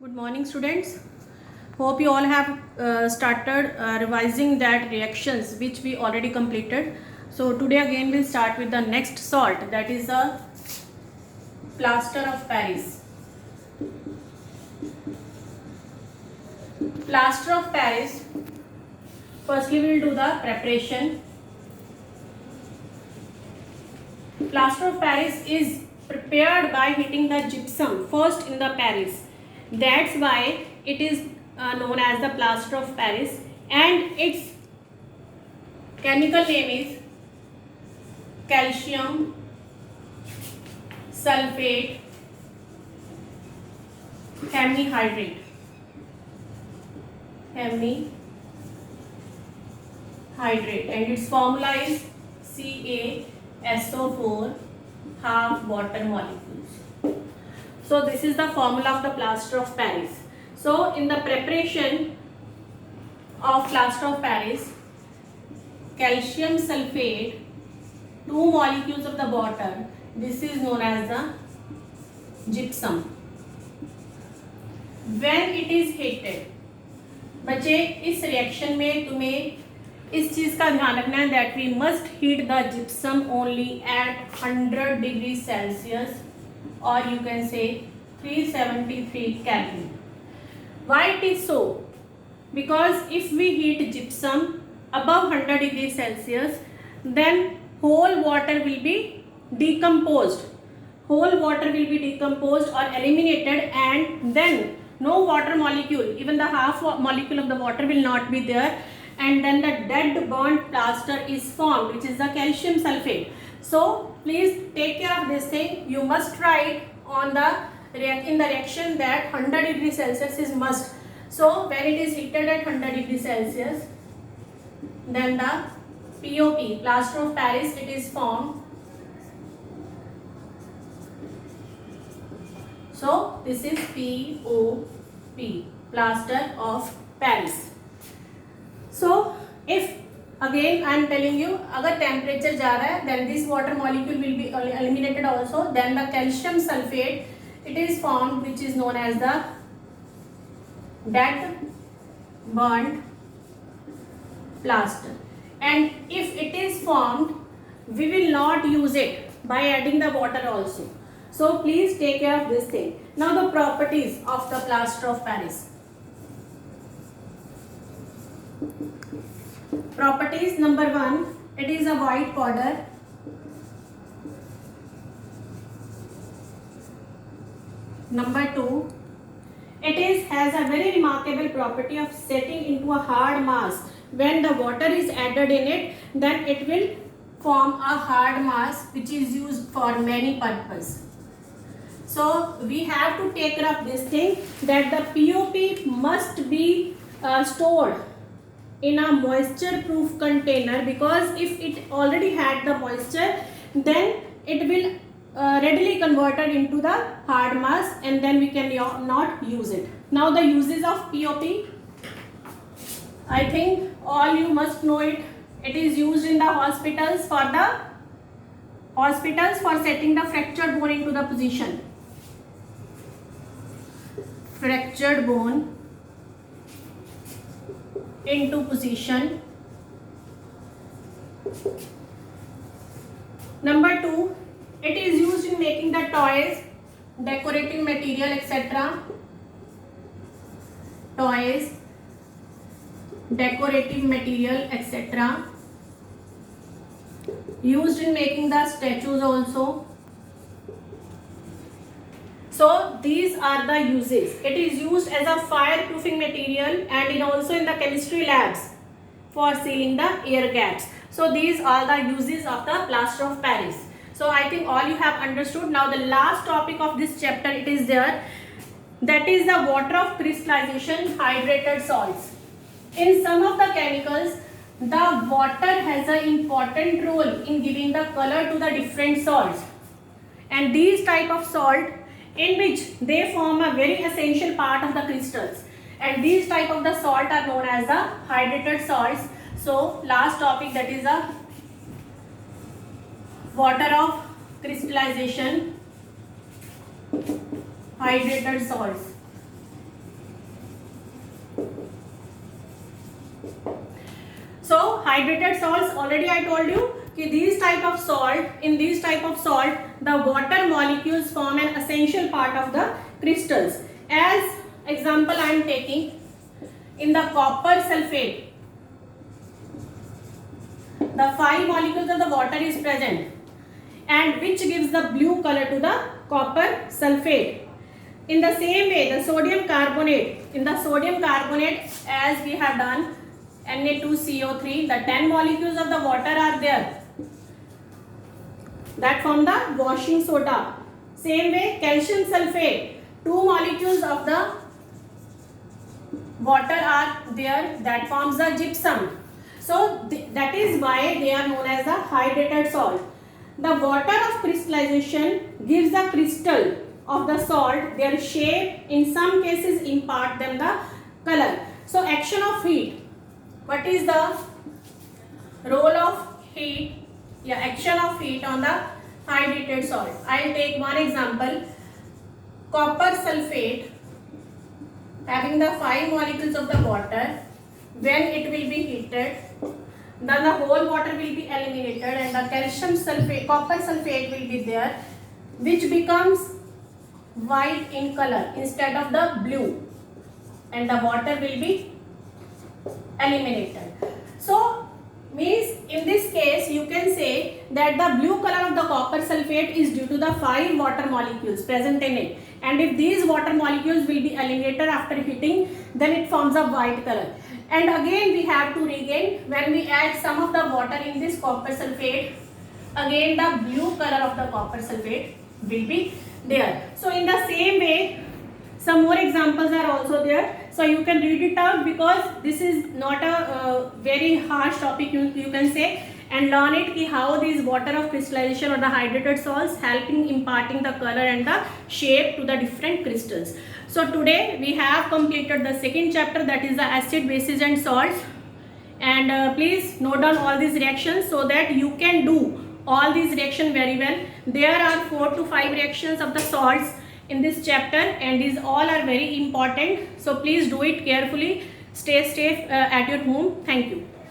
Good morning, students. Hope you all have started revising that reactions which we already completed. So today again we'll start with the next salt, that is the plaster of Paris. Plaster of Paris. Firstly we'll do the preparation. Plaster of Paris is prepared by heating the gypsum first in the Paris. That's why it is known as the plaster of Paris, and its chemical name is calcium sulfate hemihydrate. And its formula is CaSO4 half water molecules. So this is the formula of the plaster of Paris. So in the preparation of plaster of Paris, calcium sulfate, 2 molecules of the water, this is known as the gypsum. When it is heated, बच्चे इस reaction में तुम्हें इस चीज का ध्यान रखना है that we must heat the gypsum only at 100 degrees Celsius, or you can say 373 Kelvin. Why it is so? Because if we heat gypsum above 100 degrees Celsius, then whole water will be decomposed. Whole water will be decomposed or eliminated, and then no water molecule, even the half molecule of the water will not be there, and then the dead burnt plaster is formed, which is the calcium sulfate. So please take care of this thing. You must write on the in the reaction that 100 degrees Celsius is must. So when it is heated at 100 degrees Celsius, then the POP, plaster of Paris, it is formed. So this is POP, plaster of Paris. So if again I am telling you, अगर temperature जा रहा है, then this water molecule will be eliminated also. Then the calcium sulfate, it is formed, which is known as the dead burnt plaster. And if it is formed, we will not use it by adding the water also. So please take care of this thing. Now the properties of the plaster of Paris. Properties number 1, it is a white powder. Number 2, it has a very remarkable property of setting into a hard mass. When the water is added in it, then it will form a hard mass which is used for many purposes. So we have to take care of this thing that the POP must be stored in a moisture proof container, because if it already had the moisture, then it will readily converted into the hard mass, and then we can not use it. Now the uses of POP, I think all you must know it. It is used in the hospitals for setting the fractured bone into the position. Fractured bone into position. Number 2, it is used in making the toys, decorating material, etc. Toys, decorative material, etc. Used in making the statues also. So these are the uses. It is used as a fireproofing material, and also in the chemistry labs for sealing the air gaps. So these are the uses of the plaster of Paris. So I think all you have understood. Now the last topic of this chapter, it is there, that is the water of crystallization, hydrated salts. In some of the chemicals, the water has an important role in giving the color to the different salts, and these type of salt in which they form a very essential part of the crystals, and these type of the salt are known as the hydrated salts. So last topic, that is the water of crystallization, hydrated salts. So hydrated salts, already I told you कि these type of salt, in these type of salt, the water molecules form an essential part of the crystals. As example I am taking, in the copper sulfate, the 5 molecules of the water is present, and which gives the blue color to the copper sulfate. In the same way, the sodium carbonate, in the sodium carbonate, as we have done Na2CO3, the 10 molecules of the water are there that form the washing soda. Same way, calcium sulfate, 2 molecules of the water are there that forms the gypsum. So that is why they are known as the hydrated salt. The water of crystallization gives the crystal of the salt their shape, in some cases impart them the color. So action of heat. What is the role of heat? Yeah, action of heat on the hydrated salt. I will take one example. Copper sulfate having the 5 molecules of the water, when it will be heated, then the whole water will be eliminated and the calcium sulfate, copper sulfate will be there, which becomes white in color instead of the blue, and the water will be eliminated. So means in this case you can say that the blue color of the copper sulfate is due to the 5 water molecules present in it, and if these water molecules will be eliminated after heating, then it forms a white color. And again we have to regain, when we add some of the water in this copper sulfate, again the blue color of the copper sulfate will be there. So in the same way, some more examples are also there, so you can read it out, because this is not a very harsh topic, you can say, and learn it ki how these water of crystallization or the hydrated salts helping imparting the color and the shape to the different crystals. So today we have completed the second chapter, that is the acid, bases and salts, and please note down all these reactions so that you can do all these reactions very well. There are 4 to 5 reactions of the salts in this chapter, and these all are very important, so please do it carefully. Stay safe at your home. Thank you.